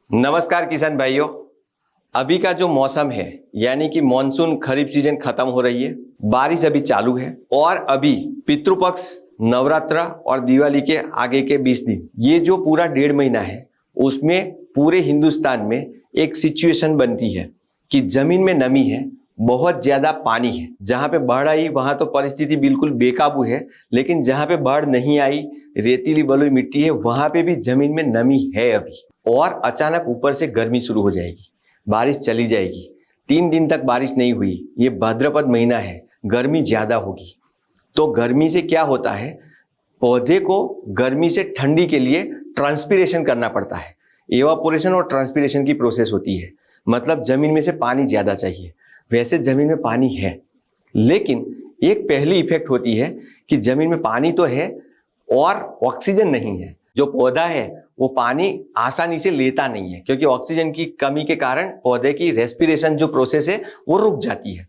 नमस्कार किसान भाइयों। अभी का जो मौसम है यानी कि मॉनसून खरीफ सीजन खत्म हो रही है, बारिश अभी चालू है और अभी पितृपक्ष, नवरात्र और दिवाली के आगे के 20 दिन, ये जो पूरा 1.5 महीना है उसमें पूरे हिंदुस्तान में एक सिचुएशन बनती है कि जमीन में नमी है, बहुत ज्यादा पानी है। जहां पे बाढ़ आई वहां तो परिस्थिति बिल्कुल बेकाबू है, लेकिन जहां पे बाढ़ नहीं आई, रेतीली बलुई मिट्टी है, वहां पे भी जमीन में नमी है अभी। और अचानक ऊपर से गर्मी शुरू हो जाएगी, बारिश चली जाएगी। 3 दिन तक बारिश नहीं हुई, ये भाद्रपद महीना है, गर्मी ज्यादा होगी। तो गर्मी से क्या होता है, पौधे को गर्मी से ठंडी के लिए ट्रांसपीरेशन करना पड़ता है। एवापोरेशन और ट्रांसपीरेशन की प्रोसेस होती है, मतलब जमीन में से पानी ज्यादा चाहिए। वैसे जमीन में पानी है, लेकिन एक पहली इफेक्ट होती है कि जमीन में पानी तो है और ऑक्सीजन नहीं है। जो पौधा है वो पानी आसानी से लेता नहीं है, क्योंकि ऑक्सीजन की कमी के कारण पौधे की रेस्पिरेशन जो प्रोसेस है वो रुक जाती है।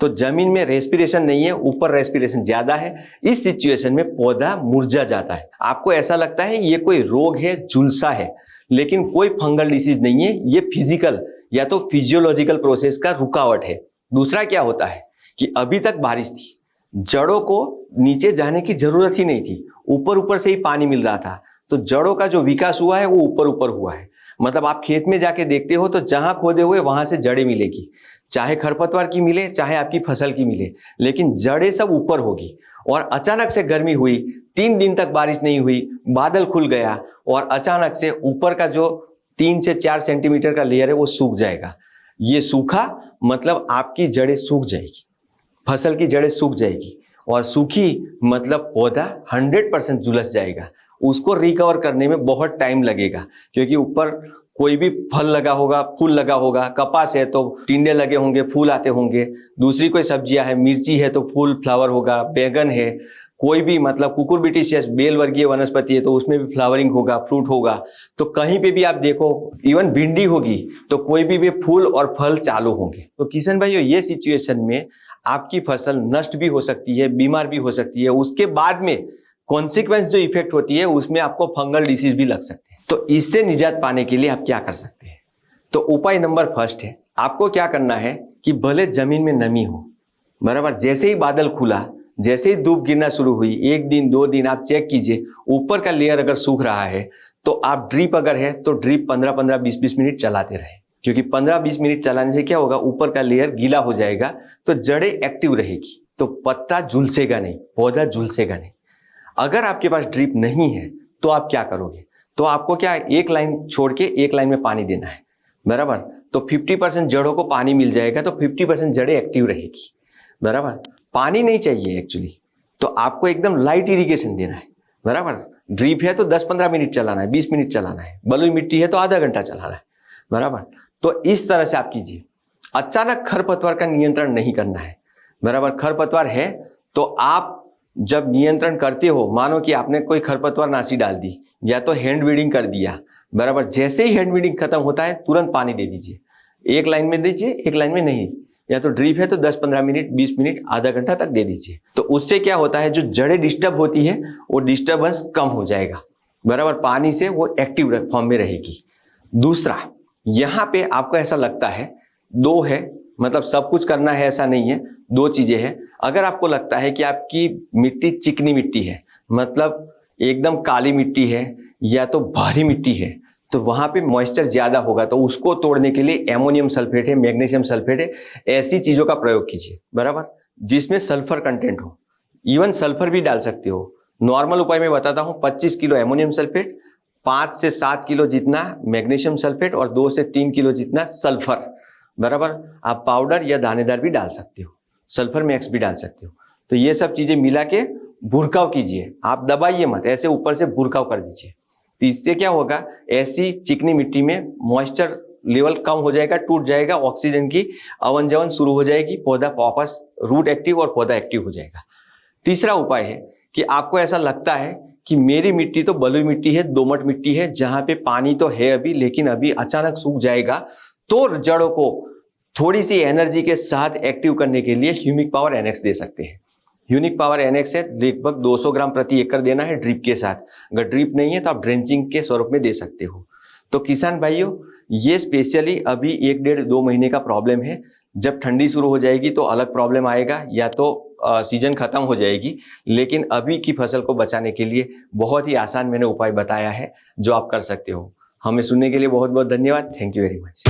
तो जमीन में रेस्पिरेशन नहीं है, ऊपर रेस्पिरेशन ज्यादा है। इस सिचुएशन में पौधा मुरझा जाता है। आपको ऐसा लगता है ये कोई रोग है, झुलसा है, लेकिन कोई फंगल डिसीज नहीं है, ये फिजिकल या तो फिजियोलॉजिकल प्रोसेस का रुकावट है। दूसरा क्या होता है कि अभी तक बारिश थी, जड़ों को नीचे जाने की जरूरत ही नहीं थी, ऊपर ऊपर से ही पानी मिल रहा था। तो जड़ों का जो विकास हुआ है वो ऊपर ऊपर हुआ है। मतलब आप खेत में जाके देखते हो तो जहां खोदे हुए वहां से जड़ें मिलेगी, चाहे खरपतवार की मिले चाहे आपकी फसल की मिले, लेकिन जड़ें सब ऊपर होगी। और अचानक से गर्मी हुई, 3 दिन तक बारिश नहीं हुई, बादल खुल गया और अचानक से ऊपर का जो 3 से 4 सेंटीमीटर का लेयर है वो सूख जाएगा। ये सूखा मतलब आपकी जड़ें सूख जाएगी, फसल की जड़ें सूख जाएगी। और सूखी मतलब पौधा 100% झुलस जाएगा। उसको रिकवर करने में बहुत टाइम लगेगा, क्योंकि ऊपर कोई भी फल लगा होगा, फूल लगा होगा। कपास है तो टिंडे लगे होंगे, फूल आते होंगे। दूसरी कोई सब्जियां है, मिर्ची है तो फूल फ्लावर होगा। बैगन है, कोई भी मतलब कुकुरबिटेशियस बेल वर्गीय वनस्पति है तो उसमें भी फ्लावरिंग होगा, फ्रूट होगा। तो कहीं पे भी आप देखो, इवन भिंडी होगी तो कोई भी फूल और फल चालू होंगे। तो किशन भाइयों, ये सिचुएशन में आपकी फसल नष्ट भी हो सकती है, बीमार भी हो सकती है। उसके बाद में कॉन्सिक्वेंस जो इफेक्ट होती है उसमें आपको फंगल डिसीज भी लग सकते हैं। तो इससे निजात पाने के लिए आप क्या कर सकते हैं? तो उपाय नंबर फर्स्ट है, आपको क्या करना है कि भले जमीन में नमी हो, बराबर, जैसे ही बादल खुला, जैसे ही धूप गिरना शुरू हुई, 1 दिन 2 दिन आप चेक कीजिए, ऊपर का लेयर अगर सूख रहा है तो आप ड्रिप अगर है तो ड्रिप 15-15, 20-20 मिनट चलाते रहे। क्योंकि 15-20 मिनट चलाने से क्या होगा, ऊपर का लेयर गीला हो जाएगा तो जड़ें एक्टिव रहेगी, तो पत्ता झुलसेगा नहीं, पौधा झुलसेगा नहीं। अगर आपके पास ड्रिप नहीं है तो आप क्या करोगे, तो आपको क्या, एक लाइन छोड़ के एक लाइन में पानी देना है, बराबर। तो 50% जड़ों को पानी मिल जाएगा, तो 50% जड़ें एक्टिव रहेगी, बराबर। पानी नहीं चाहिए एक्चुअली, तो आपको एकदम लाइट इरिगेशन देना है, बराबर। ड्रिप है तो 10-15 मिनट चलाना है, 20 मिनट चलाना है। बलुई मिट्टी है तो आधा घंटा चलाना है, बराबर। तो इस तरह से आप कीजिए। अचानक खरपतवार का नियंत्रण नहीं करना है, बराबर। खरपतवार है तो आप जब नियंत्रण करते हो, मानो कि आपने कोई खरपतवार नाशी डाल दी या तो हैंड वीडिंग कर दिया, बराबर। जैसे ही हैंड वीडिंग खत्म होता है तुरंत पानी दे दीजिए। एक लाइन में दीजिए, एक लाइन में नहीं। या तो ड्रिप है तो 10-15 मिनट, 20 मिनट, आधा घंटा तक दे दीजिए। तो उससे क्या होता है, जो जड़ें डिस्टर्ब होती है वो डिस्टर्बेंस कम हो जाएगा, बराबर। पानी से वो एक्टिव फॉर्म में रहेगी। दूसरा, यहाँ पे आपको ऐसा लगता है, दो है, मतलब सब कुछ करना है ऐसा नहीं है, 2 चीजें हैं। अगर आपको लगता है कि आपकी मिट्टी चिकनी मिट्टी है, मतलब एकदम काली मिट्टी है या तो भारी मिट्टी है, तो वहां पे मॉइस्चर ज्यादा होगा, तो उसको तोड़ने के लिए एमोनियम सल्फेट है, मैग्नीशियम सल्फेट है, ऐसी चीजों का प्रयोग कीजिए, बराबर, जिसमें सल्फर कंटेंट हो। इवन सल्फर भी डाल सकते हो। नॉर्मल उपाय में बताता हूं, 25 किलो एमोनियम सल्फेट, 5 से 7 किलो जितना मैग्नीशियम सल्फेट और 2 से 3 किलो जितना सल्फर, बराबर। आप पाउडर या दानेदार भी डाल सकते हो, सल्फर मैक्स भी डाल सकते हो। तो ये सब चीजें मिला के भुरकाव कीजिए, आप दबाइए मत, ऐसे ऊपर से भुरकाव कर दीजिए। तो इससे क्या होगा, ऐसी चिकनी मिट्टी में मॉइस्चर लेवल कम हो जाएगा, टूट जाएगा, ऑक्सीजन की आवन जावन शुरू हो जाएगी, पौधा वापस रूट एक्टिव और पौधा एक्टिव हो जाएगा। तीसरा उपाय है कि आपको ऐसा लगता है कि मेरी मिट्टी तो बलुई मिट्टी है, दोमट मिट्टी है, जहां पे पानी तो है अभी, लेकिन अभी अचानक सूख जाएगा, तो जड़ों को थोड़ी सी एनर्जी के साथ एक्टिव करने के लिए ह्यूमिक पावर NX दे सकते हैं। ह्यूमिक पावर NX है लगभग 200 ग्राम प्रति एकड़ देना है ड्रिप के साथ। अगर ड्रिप नहीं है तो आप ड्रेंचिंग के स्वरूप में दे सकते हो। तो किसान भाइयों, ये स्पेशली अभी 1-1.5-2 महीने का प्रॉब्लम है। जब ठंडी शुरू हो जाएगी तो अलग प्रॉब्लम आएगा, या तो सीजन खत्म हो जाएगी। लेकिन अभी की फसल को बचाने के लिए बहुत ही आसान मैंने उपाय बताया है जो आप कर सकते हो। हमें सुनने के लिए बहुत बहुत धन्यवाद। Thank you very much.